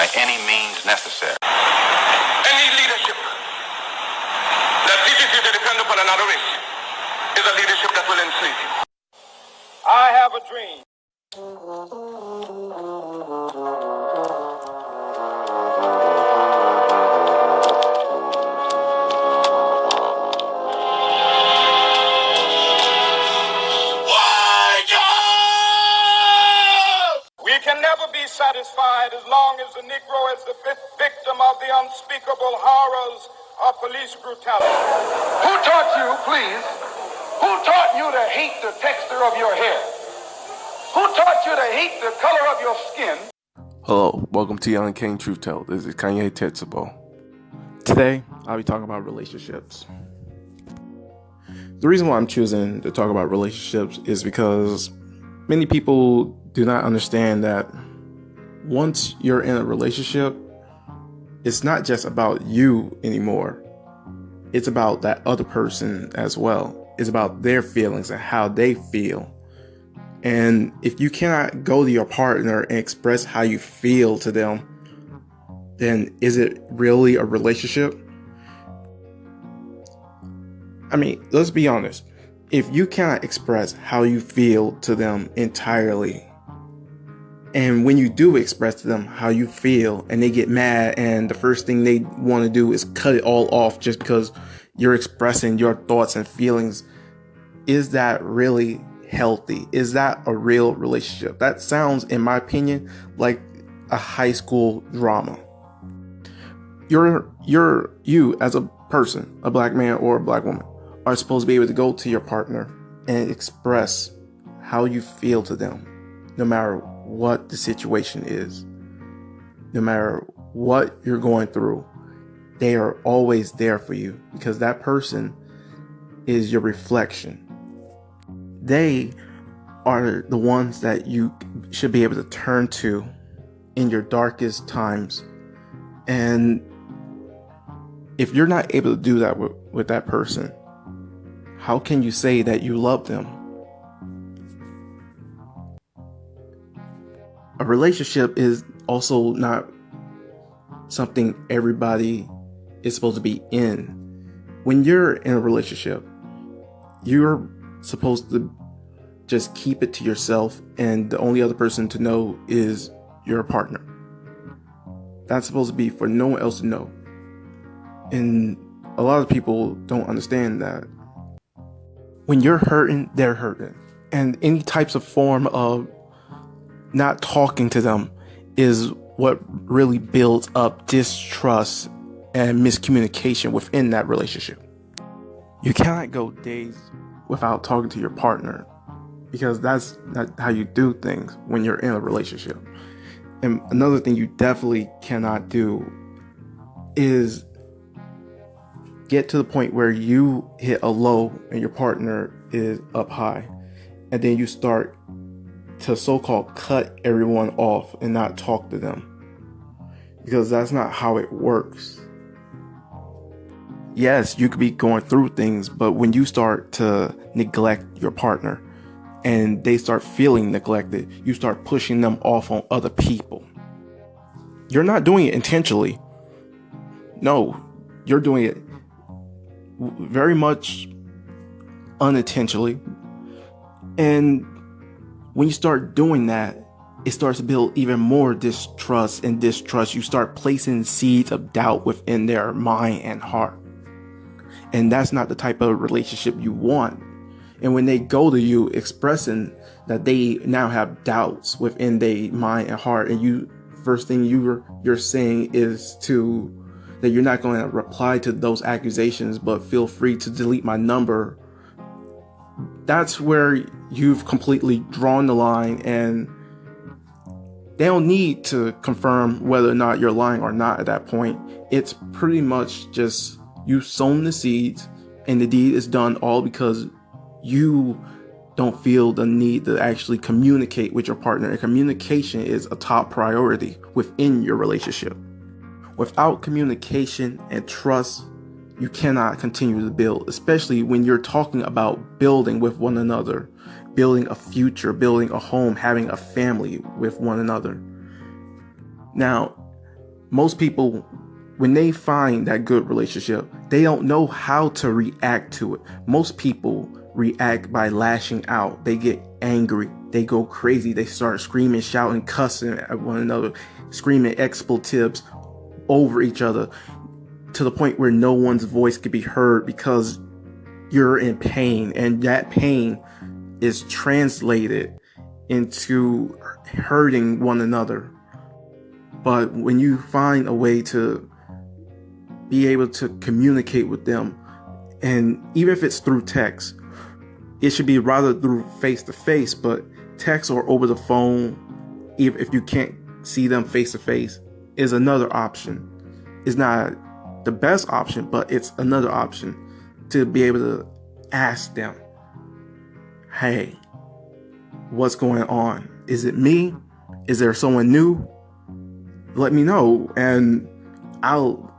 by any means necessary. Any leadership that teaches you to depend upon another race is a leadership that will enslave you. I have a dream. We can never be satisfied as long as the Negro is the victim of the unspeakable horrors of police brutality. Who taught you, please? Who taught you to hate the texture of your hair? Who taught you to hate the color of your skin? Hello, welcome to Young King Truth Tell. This is Kanye Tetsubo. Today, I'll be talking about relationships. The reason why I'm choosing to talk about relationships is because many people do not understand that once you're in a relationship, it's not just about you anymore. It's about that other person as well. It's about their feelings and how they feel. And if you cannot go to your partner and express how you feel to them, then is it really a relationship? I mean, let's be honest. If you cannot express how you feel to them entirely, and when you do express to them how you feel and they get mad and the first thing they want to do is cut it all off just because you're expressing your thoughts and feelings, is that really healthy? Is that a real relationship? That sounds, in my opinion, like a high school drama. You as a person, a black man or a black woman, are supposed to be able to go to your partner and express how you feel to them, no matter what the situation is, no matter what you're going through. They are always there for you because that person is your reflection. They are the ones that you should be able to turn to in your darkest times. And if you're not able to do that with that person, how can you say that you love them? A relationship is also not something everybody is supposed to be in. When you're in a relationship, you're supposed to just keep it to yourself, and the only other person to know is your partner. That's supposed to be for no one else to know. And a lot of people don't understand that. When you're hurting, they're hurting. And any types of form of not talking to them is what really builds up distrust and miscommunication within that relationship. You cannot go days without talking to your partner because that's not how you do things when you're in a relationship. And another thing you definitely cannot do is get to the point where you hit a low and your partner is up high, and then you start to so-called cut everyone off and not talk to them, because that's not how it works. Yes, you could be going through things, but when you start to neglect your partner and they start feeling neglected, you start pushing them off on other people. You're not doing it intentionally. No, you're doing it very much unintentionally. And when you start doing that, it starts to build even more distrust. You start placing seeds of doubt within their mind and heart. And that's not the type of relationship you want. And when they go to you expressing that they now have doubts within their mind and heart, and first thing you're saying is that you're not going to reply to those accusations, but feel free to delete my number. That's where you've completely drawn the line, and they don't need to confirm whether or not you're lying or not at that point. It's pretty much just you've sown the seeds, and the deed is done all because you don't feel the need to actually communicate with your partner. And communication is a top priority within your relationship. Without communication and trust, you cannot continue to build, especially when you're talking about building with one another, building a future, building a home, having a family with one another. Now, Most people, when they find that good relationship, they don't know how to react to it. Most people react by lashing out. They get angry. They go crazy. They start screaming, shouting, cussing at one another, screaming expletives over each other to the point where no one's voice could be heard because you're in pain. And that pain is translated into hurting one another. But when you find a way to be able to communicate with them, and even if it's through text, it should be rather through face to face, but text or over the phone, if you can't see them face to face, is another option. It's not the best option, but it's another option to be able to ask them, hey, what's going on? Is it me? Is there someone new? Let me know, and I'll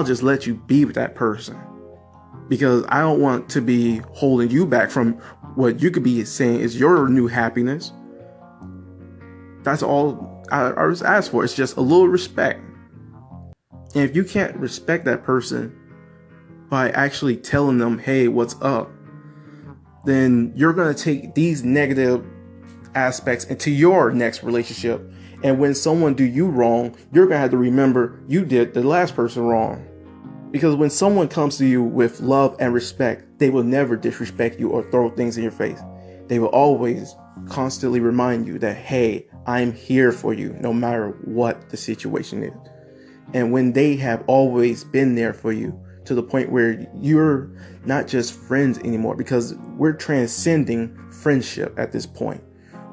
just let you be with that person, because I don't want to be holding you back from what you could be saying is your new happiness. That's all I just ask for. It's just a little respect. And if you can't respect that person by actually telling them, hey, what's up, then you're going to take these negative aspects into your next relationship. And when someone do you wrong, you're going to have to remember you did the last person wrong. Because when someone comes to you with love and respect, they will never disrespect you or throw things in your face. They will always constantly remind you that, hey, I'm here for you no matter what the situation is. And when they have always been there for you to the point where you're not just friends anymore, because we're transcending friendship at this point.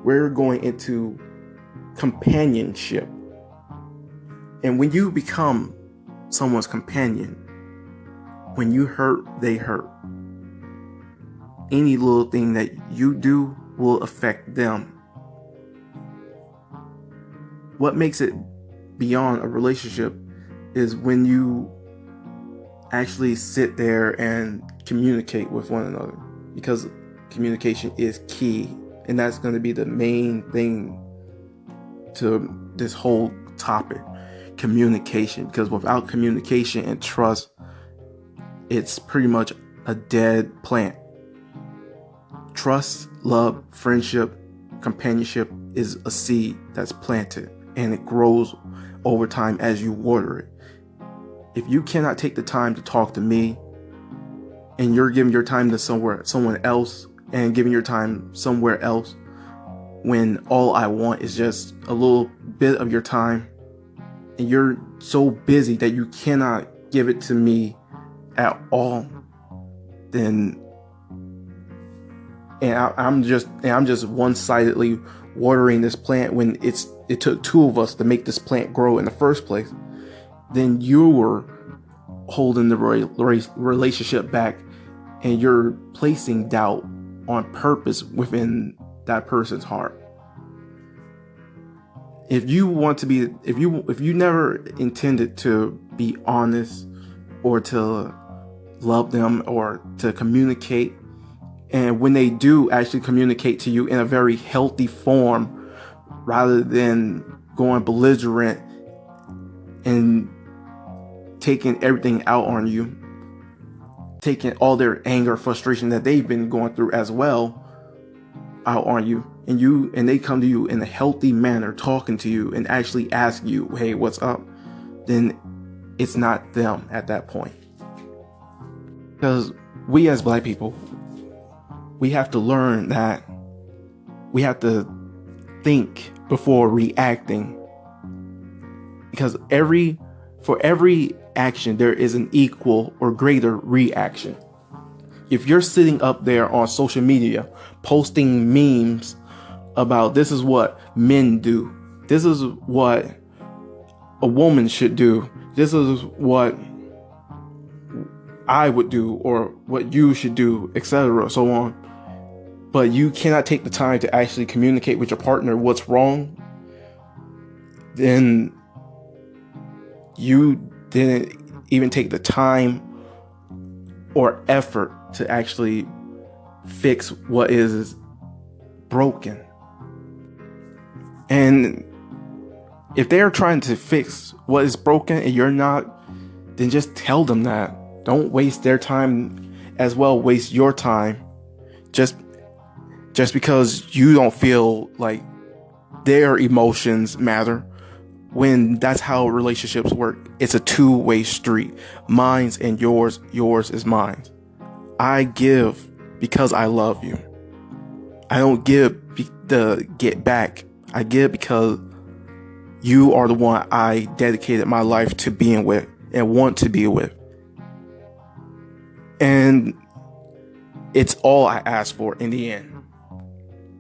We're going into companionship. And when you become someone's companion, when you hurt, they hurt. Any little thing that you do will affect them. What makes it beyond a relationship is when you actually sit there and communicate with one another, because communication is key, and that's going to be the main thing to this whole topic, communication. Because without communication and trust, it's pretty much a dead plant. Trust, love, friendship, companionship is a seed that's planted, and it grows over time as you water it. If you cannot take the time to talk to me, and you're giving your time to someone else, and giving your time somewhere else, when all I want is just a little bit of your time, and you're so busy that you cannot give it to me at all, then I'm just one-sidedly watering this plant when it took two of us to make this plant grow in the first place, then you were holding the relationship back, and you're placing doubt on purpose within that person's heart. If you never intended to be honest or to love them or to communicate, and when they do actually communicate to you in a very healthy form rather than going belligerent and taking everything out on you, taking all their anger, frustration that they've been going through as well out on you, and they come to you in a healthy manner, talking to you and actually ask you, hey, what's up, then it's not them at that point. Because we as Black people, we have to learn that we have to think before reacting, because for every action there is an equal or greater reaction. If you're sitting up there on social media posting memes about this is what men do, this is what a woman should do, this is what I would do or what you should do, etc., so on, but you cannot take the time to actually communicate with your partner what's wrong, then you didn't even take the time or effort to actually fix what is broken. And If they're trying to fix what is broken and you're not, then just tell them that. Don't waste their time as well. Waste your time just because you don't feel like their emotions matter, when that's how relationships work. It's a two-way street. Mine's and yours is mine. I give because I love you. I don't give to get back. I give because you are the one I dedicated my life to being with and want to be with. And it's all I ask for in the end.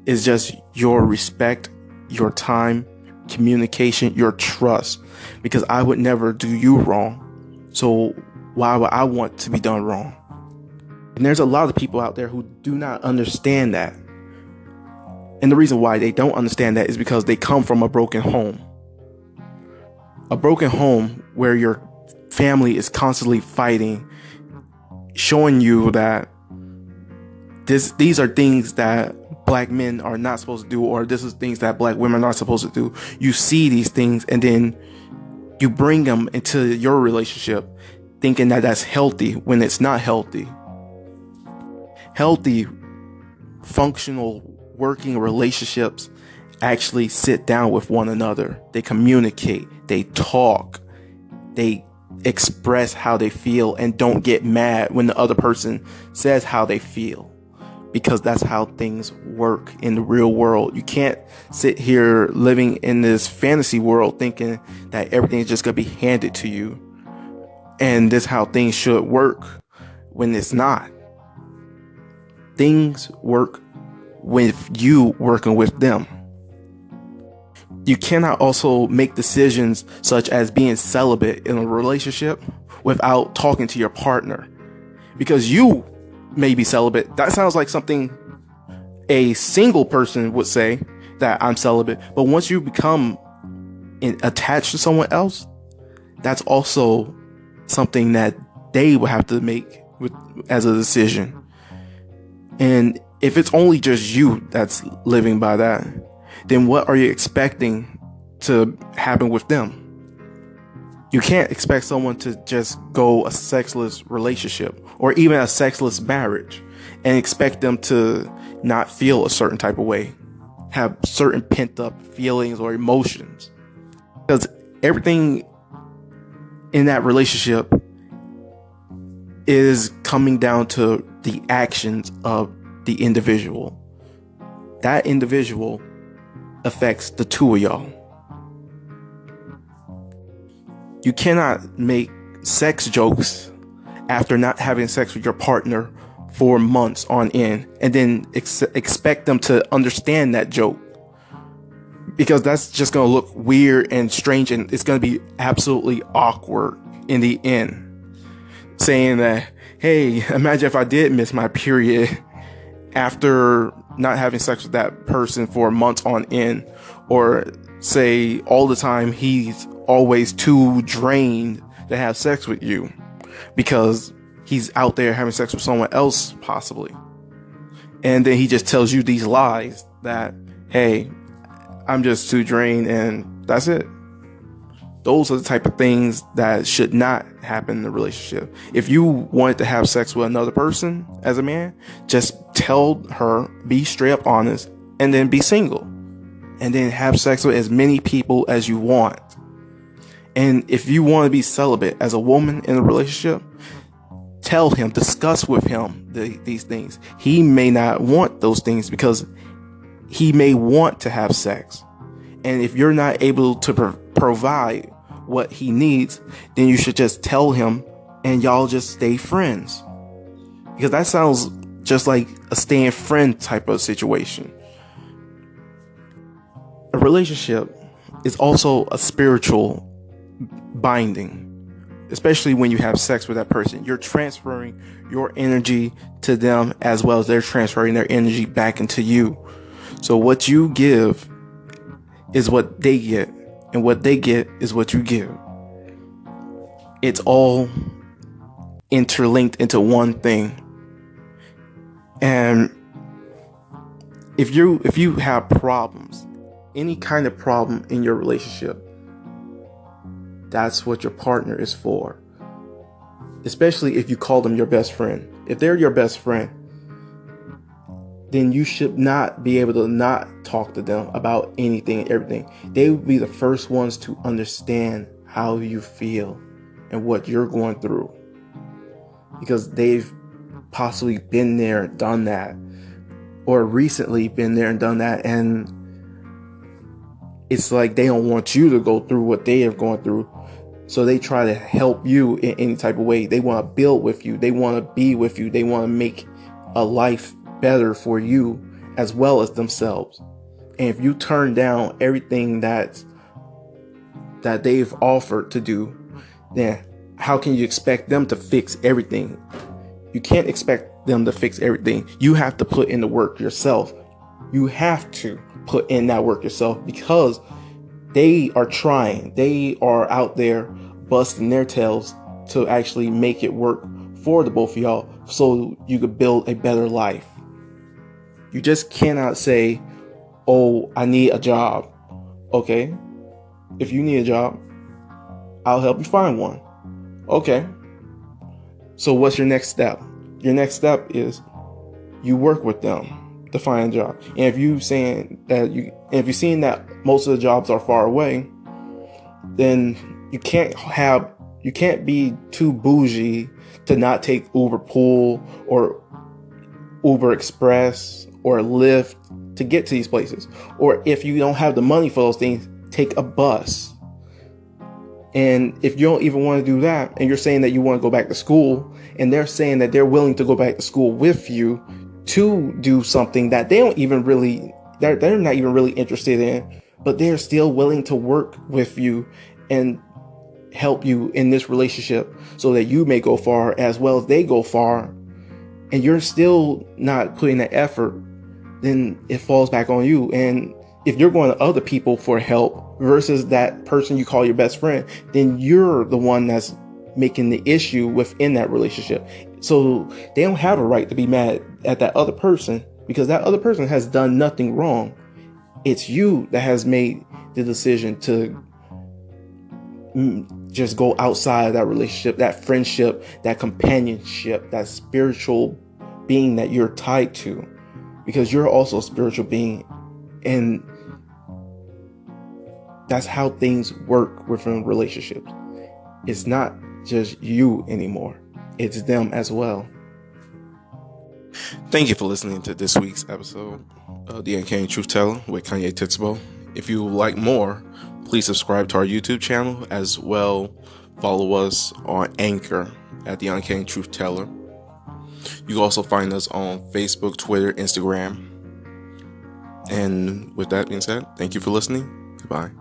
It's just your respect, your time, communication, your trust. Because I would never do you wrong. So why would I want to be done wrong? And there's a lot of people out there who do not understand that. And the reason why they don't understand that is because they come from a broken home. A broken home where your family is constantly fighting, showing you that these are things that black men are not supposed to do, or this is things that black women are not supposed to do. You see these things and then you bring them into your relationship thinking that that's healthy when it's not healthy. Healthy, functional, working relationships actually sit down with one another. They communicate, they talk, they express how they feel and don't get mad when the other person says how they feel. Because that's how things work in the real world. You can't sit here living in this fantasy world thinking that everything is just going to be handed to you and this is how things should work when it's not. Things work with you working with them. You cannot also make decisions such as being celibate in a relationship without talking to your partner. Because you may be celibate. That sounds like something a single person would say, that I'm celibate. But once you become attached to someone else, that's also something that they will have to make as a decision. And if it's only just you that's living by that, then what are you expecting to happen with them? You can't expect someone to just go a sexless relationship or even a sexless marriage and expect them to not feel a certain type of way, have certain pent up feelings or emotions. Because everything in that relationship is coming down to the actions of the individual. That individual affects the two of y'all. You cannot make sex jokes after not having sex with your partner for months on end and then expect them to understand that joke, because that's just going to look weird and strange, and it's going to be absolutely awkward in the end. Saying that, hey, imagine if I did miss my period after not having sex with that person for months on end, or say all the time he's always too drained to have sex with you because he's out there having sex with someone else possibly. And then he just tells you these lies that, hey, I'm just too drained and that's it. Those are the type of things that should not happen in a relationship. If you wanted to have sex with another person as a man, just tell her, be straight up honest, and then be single. And then have sex with as many people as you want. And if you want to be celibate as a woman in a relationship, tell him, discuss with him these things. He may not want those things because he may want to have sex. And if you're not able to provide what he needs, then you should just tell him and y'all just stay friends. Because that sounds just like a staying friend type of situation. A relationship is also a spiritual binding, especially when you have sex with that person. You're transferring your energy to them as well as they're transferring their energy back into you. So what you give is what they get, and what they get is what you give. It's all interlinked into one thing. And if you have problems, any kind of problem in your relationship, That's what your partner is for. Especially if you call them your best friend. If they're your best friend, then you should not be able to not talk to them about anything and everything. They will be the first ones to understand how you feel and what you're going through, because they've possibly been there, done that, or recently been there and done that. And it's like they don't want you to go through what they have gone through. So they try to help you in any type of way. They want to build with you. They want to be with you. They want to make a life better for you as well as themselves. And if you turn down everything that they've offered to do, then how can you expect them to fix everything? You can't expect them to fix everything. You have to put in the work yourself. You have to put in that work yourself, because they are trying. They are out there busting their tails to actually make it work for the both of y'all so you could build a better life. You just cannot say, oh, I need a job. Okay, if you need a job, I'll help you find one. Okay, so what's your next step? Your next step is you work with them to find a job. And if you're seeing that most of the jobs are far away, then you can't be too bougie to not take Uber Pool or Uber Express or Lyft to get to these places. Or if you don't have the money for those things, take a bus. And if you don't even want to do that, and you're saying that you want to go back to school, and they're saying that they're willing to go back to school with you to do something that they're not even really interested in, but they're still willing to work with you and help you in this relationship so that you may go far as well as they go far, and you're still not putting that effort, then it falls back on you. And if you're going to other people for help versus that person you call your best friend, then you're the one that's making the issue within that relationship. So they don't have a right to be mad at that other person, because that other person has done nothing wrong. It's you that has made the decision to just go outside of that relationship, that friendship, that companionship, that spiritual being that you're tied to, because you're also a spiritual being. And that's how things work within relationships. It's not just you anymore. It's them as well. Thank you for listening to this week's episode of The Uncanny Truth Teller with Kanye Titsbo. If you would like more, please subscribe to our YouTube channel, as well follow us on Anchor at The Uncanny Truth Teller. You can also find us on Facebook, Twitter, Instagram. And with that being said, thank you for listening. Goodbye.